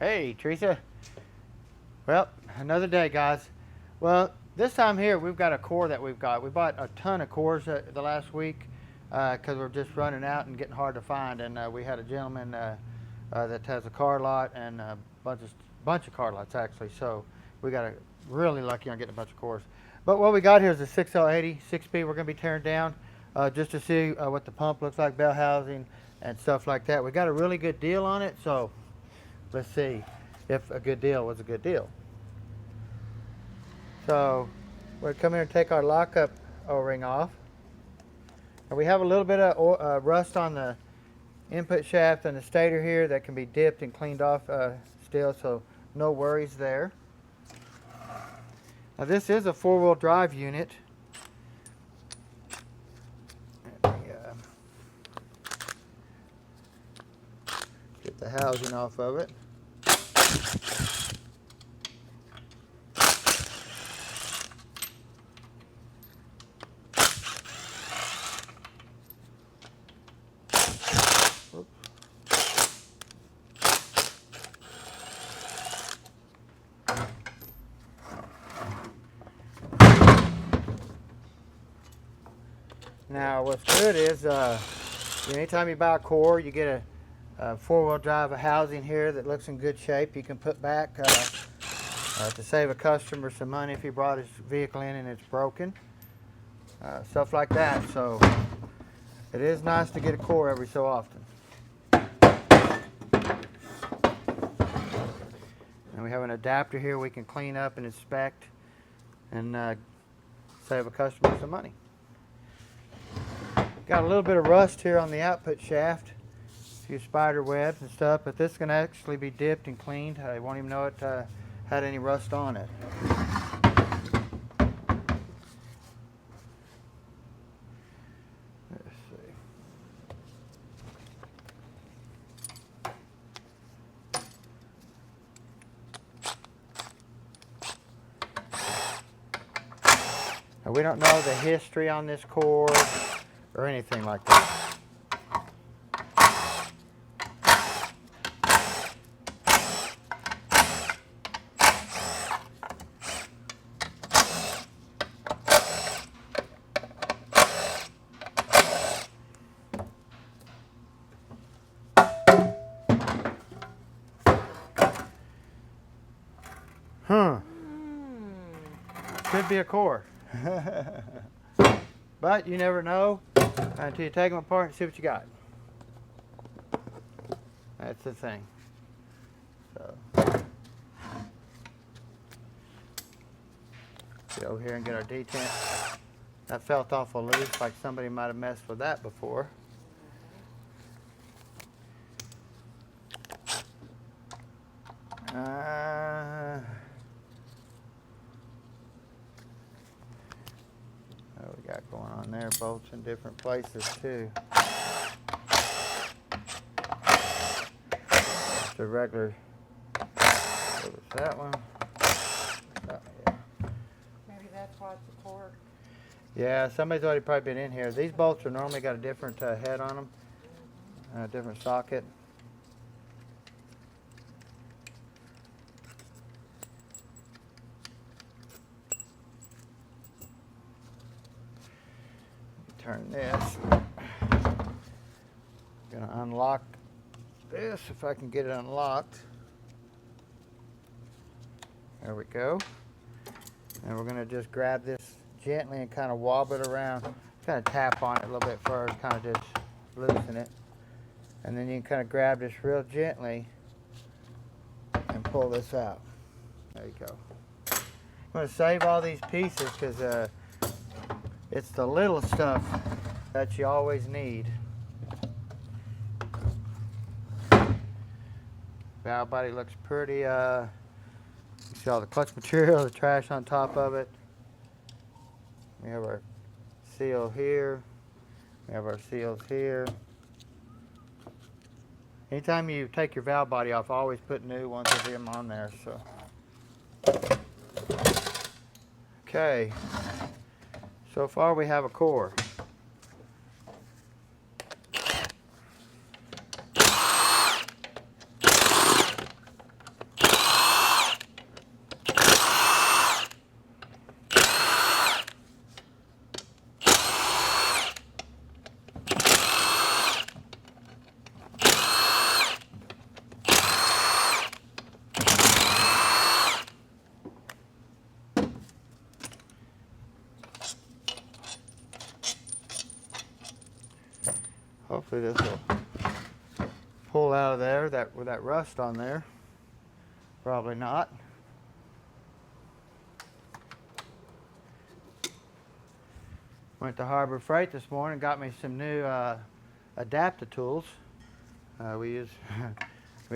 Hey, Teresa. Well, another day, guys. Well, this time here we've got a core that we've got. We bought a ton of cores the last week because we're just running out and getting hard to find. And we had a gentleman that has a car lot and a bunch of car lots actually. So we got really lucky on getting a bunch of cores. But what we got here is a 6L80 6P. We're going to be tearing down just to see what the pump looks like, bell housing, and stuff like that. We got a really good deal on it, so let's see if a good deal was a good deal. So we're going to come here and take our lockup O-ring off. And we have a little bit of rust on the input shaft and the stator here that can be dipped and cleaned off still, so no worries there. Now this is a four-wheel drive unit. Get the housing off of it. Now what's good is anytime you buy a core, you get a four-wheel drive housing here that looks in good shape. You can put back to save a customer some money if he brought his vehicle in and it's broken. Stuff like that. So it is nice to get a core every so often. And we have an adapter here we can clean up and inspect and save a customer some money. Got a little bit of rust here on the output shaft, a few spider webs and stuff, but this can actually be dipped and cleaned. I won't even know it had any rust on it. Let's see. Now, we don't know the history on this core or anything like that. Could be a core. But you never know until you take them apart and see what you got. That's the thing. So, get over here and get our detent. That felt awful loose, like somebody might have messed with that before. What we got going on there? Bolts in different places too. Just a regular. What was that one? Yeah. Maybe that's why it's a core. Yeah, somebody's already probably been in here. These bolts are normally got a different head on them, a different socket. Turn this. Gonna unlock this if I can get it unlocked. There we go. And we're gonna just grab this gently and kind of wobble it around. Kind of tap on it a little bit first, kind of just loosen it. And then you can kind of grab this real gently and pull this out. There you go. I'm gonna save all these pieces because it's the little stuff that you always need. Valve body looks pretty. You see all the clutch material, the trash on top of it. We have our seal here. We have our seals here. Anytime you take your valve body off, always put new ones of them on there. So, okay. So far we have a core. Hopefully this will pull out of there with that rust on there. Probably not. Went to Harbor Freight this morning, got me some new adapter tools. We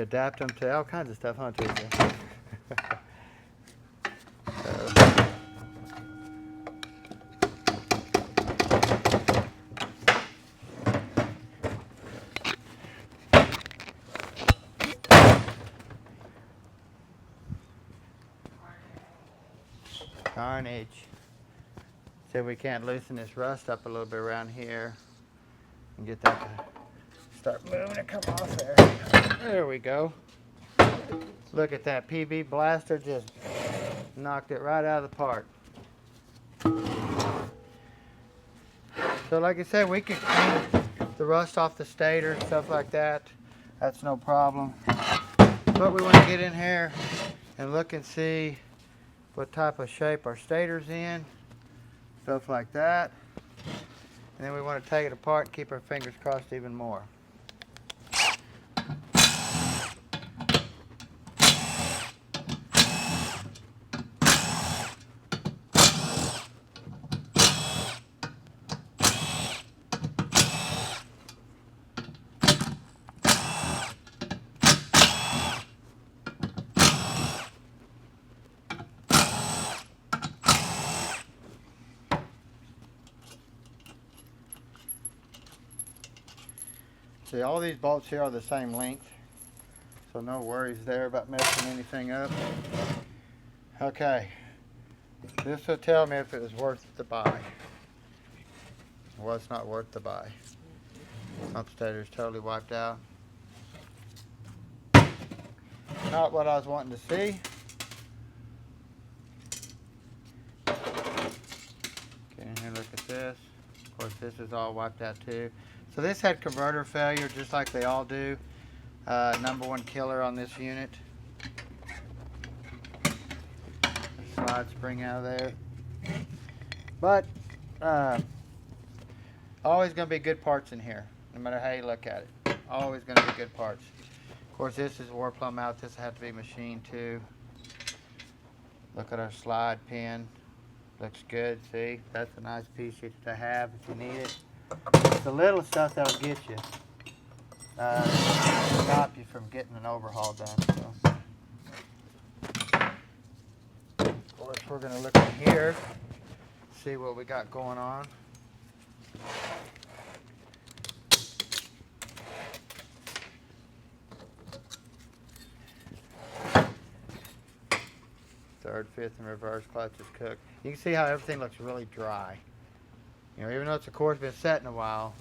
adapt them to all kinds of stuff, huh, Teresa? So, carnage. See if we can't loosen this rust up a little bit around here and get that to start moving and come off there. There we go. Look at that PB blaster, just knocked it right out of the park. So like I said, we can clean the rust off the stator and stuff like that. That's no problem. But we want to get in here and look and see what type of shape our stator's in. Stuff like that. And then we want to take it apart and keep our fingers crossed even more. See, all these bolts here are the same length, so no worries there about messing anything up. Okay, this will tell me if it was worth the buy. Well, it's not worth the buy. Pump stator's totally wiped out. Not what I was wanting to see. Get in here, look at this. Of course, this is all wiped out too. So this had converter failure, just like they all do. Number one killer on this unit. Slide spring out of there. But always going to be good parts in here, no matter how you look at it. Always going to be good parts. Of course, this is wore plumb out. This will have to be machined too. Look at our slide pin. Looks good. See, that's a nice piece to have if you need it. It's the little stuff that'll get you. Stop you from getting an overhaul done. So. Of course, we're going to look in here, see what we got going on. Third, fifth, and reverse clutch is cooked. You can see how everything looks really dry. You know, even though it's of course been set in a while,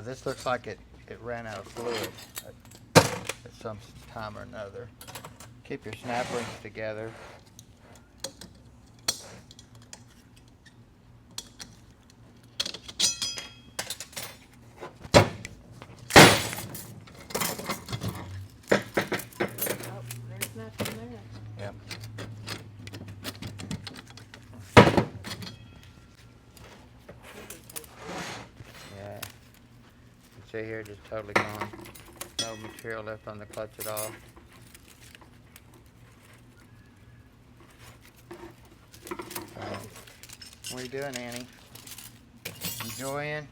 this looks like it ran out of fluid at some time or another. Keep your snap rings together. Oh, there's nothing there. Yep. Yeah. You can see here, just totally gone. No material left on the clutch at all. What are you doing, Annie? Enjoying?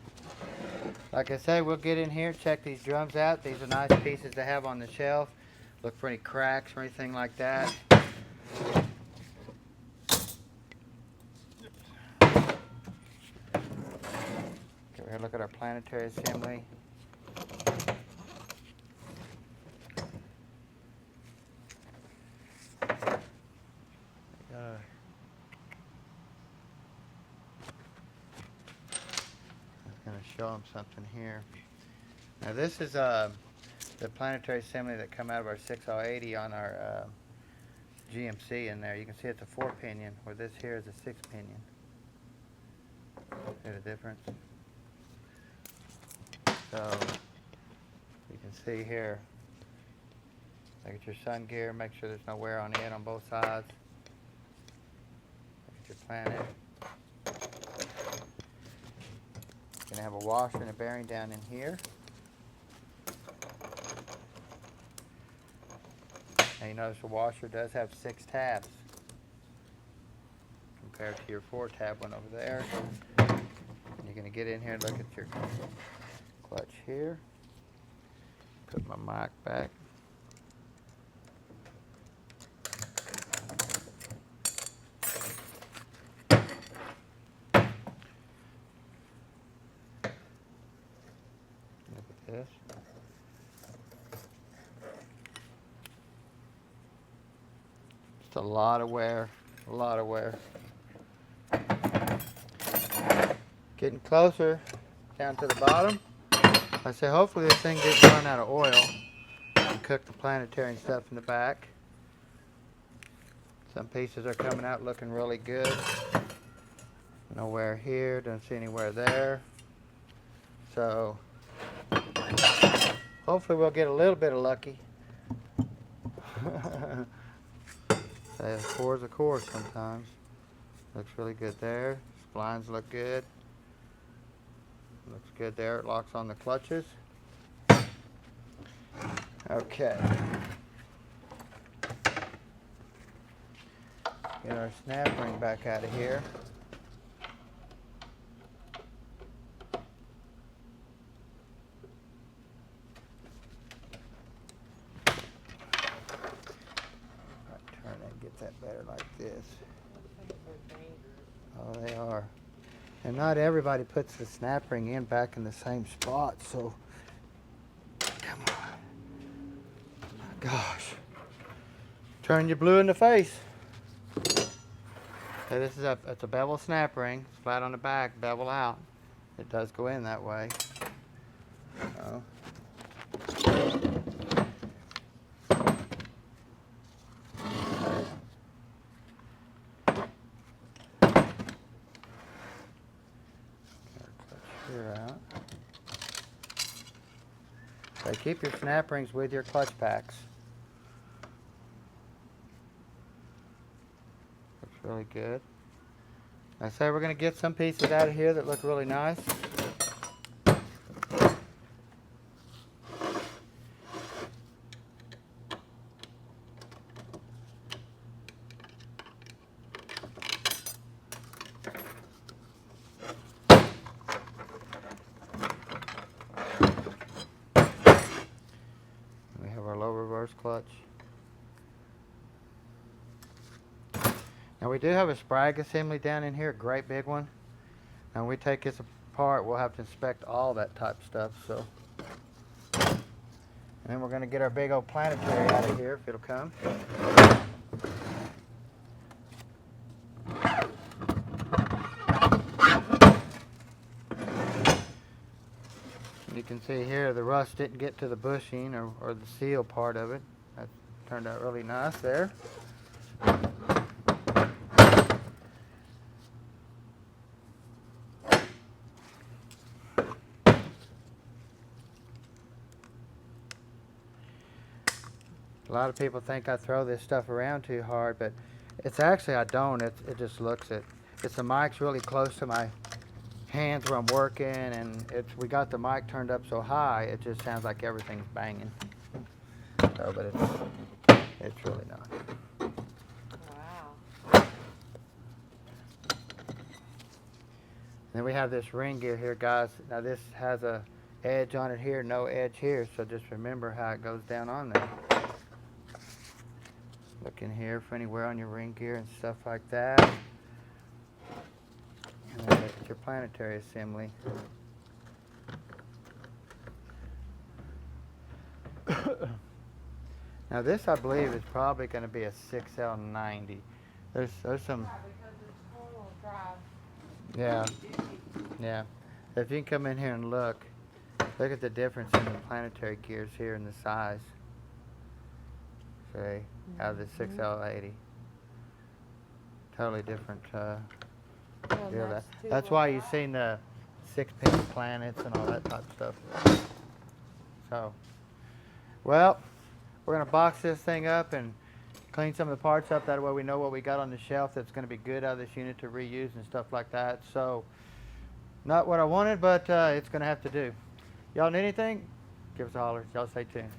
Like I say, we'll get in here, check these drums out. These are nice pieces to have on the shelf. Look for any cracks or anything like that. Over here, look at our planetary assembly. Show them something here. Now this is the planetary assembly that come out of our 6080 on our GMC in there. You can see it's a 4-pinion, where this here is a 6-pinion. See the difference? So you can see here, look at your sun gear, make sure there's no wear on it on both sides. Look at your planet. You can gonna have a washer and a bearing down in here. Now you notice the washer does have 6 tabs compared to your 4 tab one over there. And you're gonna get in here and look at your clutch here. Put my mic back. Look at this. Just a lot of wear, a lot of wear. Getting closer down to the bottom. I say hopefully this thing didn't run out of oil and cook the planetary and stuff in the back. Some pieces are coming out looking really good. No wear here, don't see any wear there. So hopefully we'll get a little bit of lucky. A core is a core sometimes. Looks really good there. Splines look good. Looks good there. It locks on the clutches. Okay. Get our snap ring back out of here. Turn and get that better like this. Oh, they are. And not everybody puts the snap ring in back in the same spot, so come on. Gosh. Turn you blue in the face. Okay, this is it's a bevel snap ring. It's flat on the back, bevel out. It does go in that way. Oh. Out. So keep your snap rings with your clutch packs. Looks really good. I say we're going to get some pieces out of here that look really nice. Clutch. Now we do have a sprag assembly down in here, a great big one. Now when we take this apart, we'll have to inspect all that type of stuff. So, and then we're going to get our big old planetary out of here if it'll come. You can see here the rust didn't get to the bushing or the seal part of it. That turned out really nice there. A lot of people think I throw this stuff around too hard, but it's actually I don't. It just looks it. It's the mic's really close to my hands where I'm working, and we got the mic turned up so high it just sounds like everything's banging. So, but it's really not. Wow. Then we have this ring gear here, guys. Now this has a edge on it here, no edge here, so just remember how it goes down on there. Look in here for any wear on your ring gear and stuff like that. And then look at your planetary assembly. Now this, I believe, is probably going to be a 6L90. There's some. Yeah, because it's four-wheel drive. Yeah, yeah. If you can come in here and look at the difference in the planetary gears here and the size. See, out of the 6L80. Totally different. Well, That's why you've seen the 6-pin planets and all that type of stuff. So, well, we're going to box this thing up and clean some of the parts up. That way we know what we got on the shelf that's going to be good out of this unit to reuse and stuff like that. So, Not what I wanted, but it's gonna have to do. Y'all need anything? Give us a holler. Y'all stay tuned.